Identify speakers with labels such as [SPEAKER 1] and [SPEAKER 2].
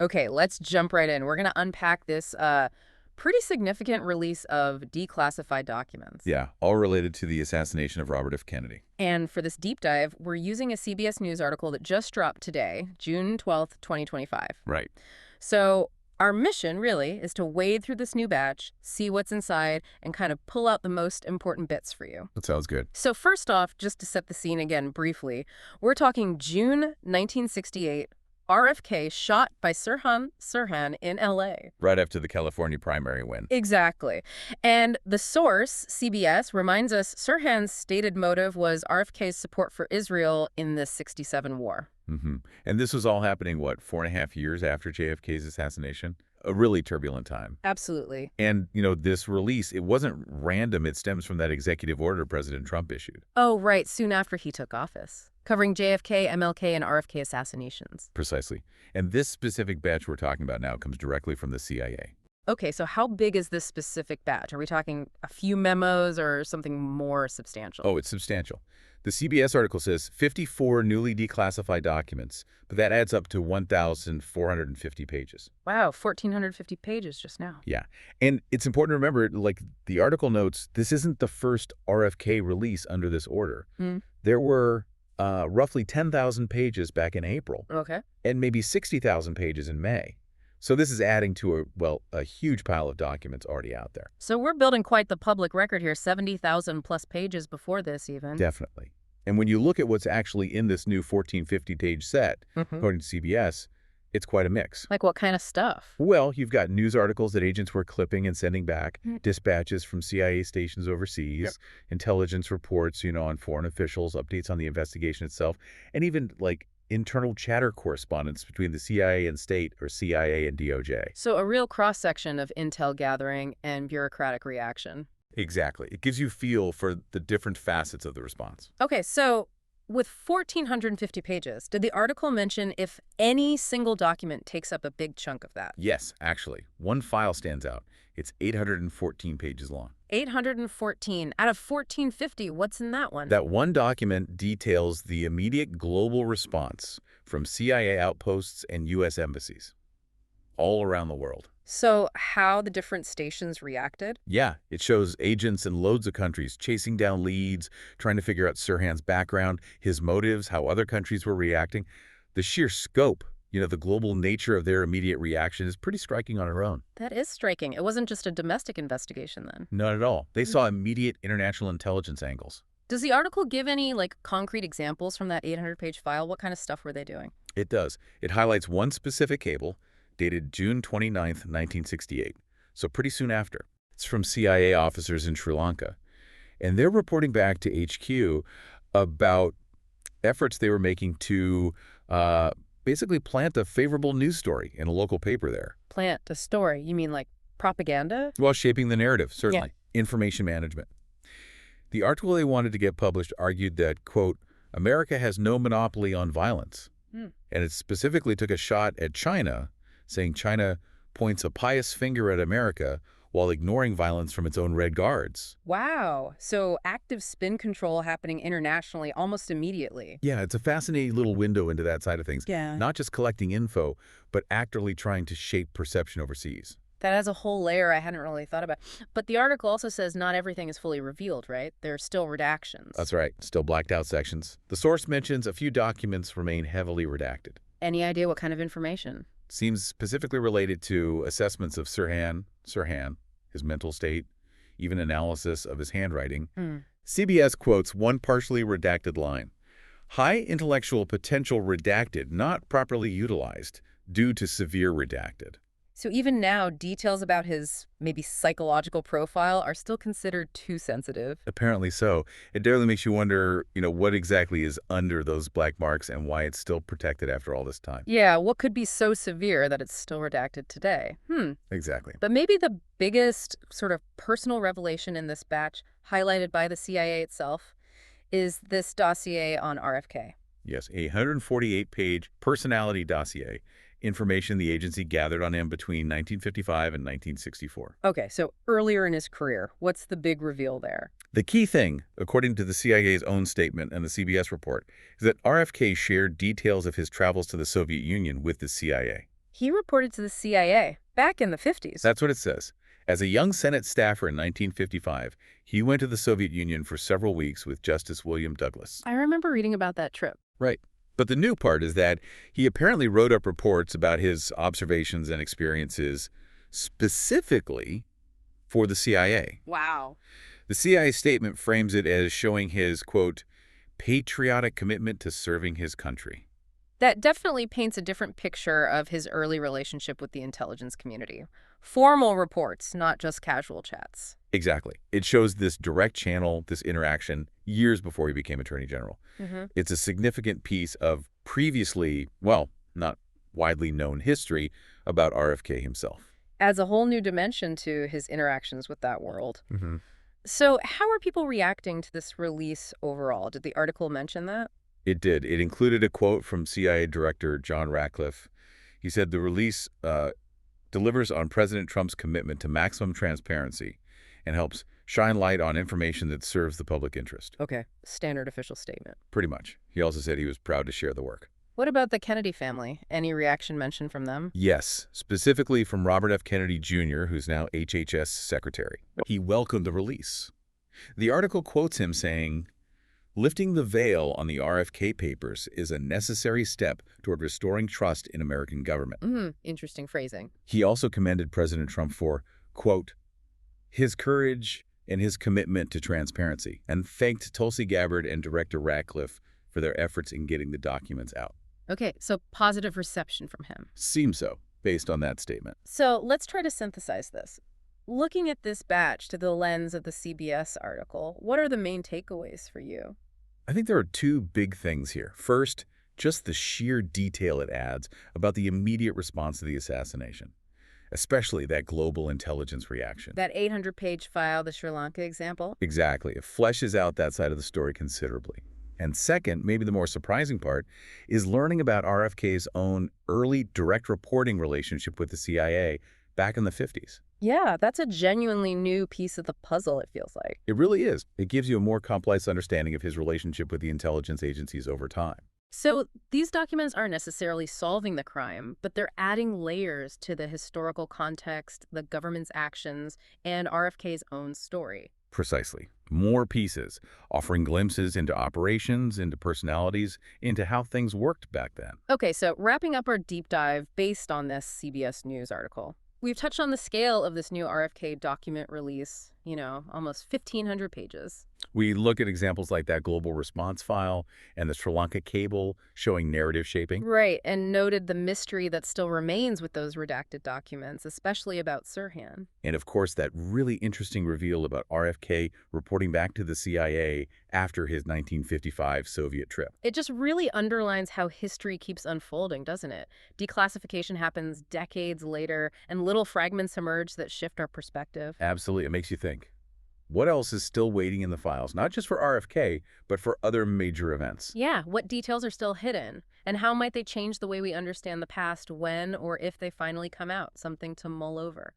[SPEAKER 1] Okay, let's jump right in. We're going to unpack this pretty significant release of declassified documents.
[SPEAKER 2] Yeah, all related to the assassination of Robert F. Kennedy.
[SPEAKER 1] And for this deep dive, we're using a CBS News article that just dropped today, June 12th, 2025.
[SPEAKER 2] Right.
[SPEAKER 1] So our mission, really, is to wade through this new batch, see what's inside, and kind of pull out the most important bits for you.
[SPEAKER 2] That sounds good.
[SPEAKER 1] So first off, just to set the scene again briefly, we're talking June 1968, RFK shot by Sirhan Sirhan in L.A.
[SPEAKER 2] Right after the California primary win.
[SPEAKER 1] Exactly. And the source, CBS, reminds us Sirhan's stated motive was RFK's support for Israel in the '67 war.
[SPEAKER 2] And this was all happening, what, 4.5 years after JFK's assassination? A really turbulent time.
[SPEAKER 1] Absolutely.
[SPEAKER 2] And, this release, it wasn't random. It stems from that executive order President Trump issued.
[SPEAKER 1] Oh, right, soon after he took office, covering JFK, MLK, and RFK assassinations.
[SPEAKER 2] Precisely. And this specific batch we're talking about now comes directly from the CIA.
[SPEAKER 1] Okay, so how big is this specific batch? Are we talking a few memos or something more substantial?
[SPEAKER 2] Oh, it's substantial. The CBS article says 54 newly declassified documents, but that adds up to 1,450 pages.
[SPEAKER 1] Wow, 1,450 pages just now.
[SPEAKER 2] Yeah. And it's important to remember, like the article notes, this isn't the first RFK release under this order. There were roughly 10,000 pages back in April.
[SPEAKER 1] Okay.
[SPEAKER 2] And maybe 60,000 pages in May. So this is adding to a huge pile of documents already out there.
[SPEAKER 1] So we're building quite the public record here, 70,000 plus pages before this even.
[SPEAKER 2] Definitely. And when you look at what's actually in this new 1,450-page set, according to CBS, it's quite a mix.
[SPEAKER 1] Like what kind of stuff?
[SPEAKER 2] Well, you've got news articles that agents were clipping and sending back, dispatches from CIA stations overseas, intelligence reports, on foreign officials, updates on the investigation itself, and even, like, internal chatter correspondence between the CIA and state, or CIA and DOJ.
[SPEAKER 1] So a real cross-section of intel gathering and bureaucratic reaction.
[SPEAKER 2] Exactly. It gives you feel for the different facets of the response.
[SPEAKER 1] Okay, so with 1,450 pages, did the article mention if any single document takes up a big chunk of that?
[SPEAKER 2] Yes, actually. One file stands out. It's 814 pages long.
[SPEAKER 1] 814. Out of 1,450, what's in that one?
[SPEAKER 2] That one document details the immediate global response from CIA outposts and U.S. embassies all around the world.
[SPEAKER 1] So how the different stations reacted?
[SPEAKER 2] Yeah, it shows agents in loads of countries chasing down leads, trying to figure out Sirhan's background, his motives, how other countries were reacting. The sheer scope, the global nature of their immediate reaction is pretty striking on its own.
[SPEAKER 1] That is striking. It wasn't just a domestic investigation then.
[SPEAKER 2] Not at all. They saw immediate international intelligence angles.
[SPEAKER 1] Does the article give any, concrete examples from that 800-page file? What kind of stuff were they doing?
[SPEAKER 2] It does. It highlights one specific cable dated June 29th, 1968, so pretty soon after. It's from CIA officers in Sri Lanka, and they're reporting back to HQ about efforts they were making to basically plant a favorable news story in a local paper there.
[SPEAKER 1] Plant a story? You mean like propaganda?
[SPEAKER 2] Well, shaping the narrative, certainly. Yeah. Information management. The article they wanted to get published argued that, quote, America has no monopoly on violence. And it specifically took a shot at China, saying China points a pious finger at America while ignoring violence from its own Red Guards.
[SPEAKER 1] Wow. So active spin control happening internationally almost immediately.
[SPEAKER 2] Yeah, it's a fascinating little window into that side of things.
[SPEAKER 1] Yeah.
[SPEAKER 2] Not just collecting info, but actively trying to shape perception overseas.
[SPEAKER 1] That has a whole layer I hadn't really thought about. But the article also says not everything is fully revealed, right? There are still redactions.
[SPEAKER 2] That's right. Still blacked out sections. The source mentions a few documents remain heavily redacted.
[SPEAKER 1] Any idea what kind of information?
[SPEAKER 2] Seems specifically related to assessments of Sirhan, his mental state, even analysis of his handwriting. CBS quotes one partially redacted line. High intellectual potential redacted, not properly utilized, due to severe redacted.
[SPEAKER 1] So even now, details about his maybe psychological profile are still considered too sensitive.
[SPEAKER 2] Apparently so. It definitely makes you wonder, what exactly is under those black marks and why it's still protected after all this time.
[SPEAKER 1] Yeah, what could be so severe that it's still redacted today?
[SPEAKER 2] Exactly.
[SPEAKER 1] But maybe the biggest sort of personal revelation in this batch, highlighted by the CIA itself, is this dossier on RFK.
[SPEAKER 2] Yes, a 148-page personality dossier. Information the agency gathered on him between 1955 and 1964.
[SPEAKER 1] Okay, so earlier in his career, what's the big reveal there?
[SPEAKER 2] The key thing, according to the CIA's own statement and the CBS report, is that RFK shared details of his travels to the Soviet Union with the CIA.
[SPEAKER 1] He reported to the CIA back in the 50s.
[SPEAKER 2] That's what it says. As a young Senate staffer in 1955, he went to the Soviet Union for several weeks with Justice William Douglas.
[SPEAKER 1] I remember reading about that trip.
[SPEAKER 2] Right. But the new part is that he apparently wrote up reports about his observations and experiences specifically for the CIA.
[SPEAKER 1] Wow.
[SPEAKER 2] The CIA statement frames it as showing his, quote, patriotic commitment to serving his country.
[SPEAKER 1] That definitely paints a different picture of his early relationship with the intelligence community. Formal reports, not just casual chats.
[SPEAKER 2] Exactly. It shows this direct channel, this interaction, years before he became Attorney General. It's a significant piece of previously, well, not widely known history about RFK himself.
[SPEAKER 1] Adds a whole new dimension to his interactions with that world.
[SPEAKER 2] Mm-hmm.
[SPEAKER 1] So how are people reacting to this release overall? Did the article mention that?
[SPEAKER 2] It did. It included a quote from CIA Director John Ratcliffe. He said the release delivers on President Trump's commitment to maximum transparency and helps shine light on information that serves the public interest.
[SPEAKER 1] Okay, standard official statement.
[SPEAKER 2] Pretty much. He also said he was proud to share the work.
[SPEAKER 1] What about the Kennedy family? Any reaction mentioned from them?
[SPEAKER 2] Yes, specifically from Robert F. Kennedy Jr., who's now HHS Secretary. He welcomed the release. The article quotes him saying, "Lifting the veil on the RFK papers is a necessary step toward restoring trust in American government."
[SPEAKER 1] Interesting phrasing.
[SPEAKER 2] He also commended President Trump for, quote, his courage and his commitment to transparency, and thanked Tulsi Gabbard and Director Ratcliffe for their efforts in getting the documents out.
[SPEAKER 1] Okay, so positive reception from him.
[SPEAKER 2] Seems so, based on that statement.
[SPEAKER 1] So let's try to synthesize this. Looking at this batch through the lens of the CBS article, what are the main takeaways for you?
[SPEAKER 2] I think there are two big things here. First, just the sheer detail it adds about the immediate response to the assassination, especially that global intelligence reaction.
[SPEAKER 1] That 800-page file, the Sri Lanka example?
[SPEAKER 2] Exactly. It fleshes out that side of the story considerably. And second, maybe the more surprising part, is learning about RFK's own early direct reporting relationship with the CIA back in the 50s.
[SPEAKER 1] Yeah, that's a genuinely new piece of the puzzle, it feels like.
[SPEAKER 2] It really is. It gives you a more complex understanding of his relationship with the intelligence agencies over time.
[SPEAKER 1] So these documents aren't necessarily solving the crime, but they're adding layers to the historical context, the government's actions, and RFK's own story.
[SPEAKER 2] Precisely. More pieces, offering glimpses into operations, into personalities, into how things worked back then.
[SPEAKER 1] Okay, so wrapping up our deep dive based on this CBS News article. We've touched on the scale of this new RFK document release, almost 1,500 pages.
[SPEAKER 2] We look at examples like that global response file and the Sri Lanka cable showing narrative shaping.
[SPEAKER 1] Right, and noted the mystery that still remains with those redacted documents, especially about Sirhan.
[SPEAKER 2] And of course, that really interesting reveal about RFK reporting back to the CIA after his 1955 Soviet trip.
[SPEAKER 1] It just really underlines how history keeps unfolding, doesn't it? Declassification happens decades later, and little fragments emerge that shift our perspective.
[SPEAKER 2] Absolutely. It makes you think. What else is still waiting in the files, not just for RFK, but for other major events?
[SPEAKER 1] Yeah, what details are still hidden? And how might they change the way we understand the past when or if they finally come out? Something to mull over.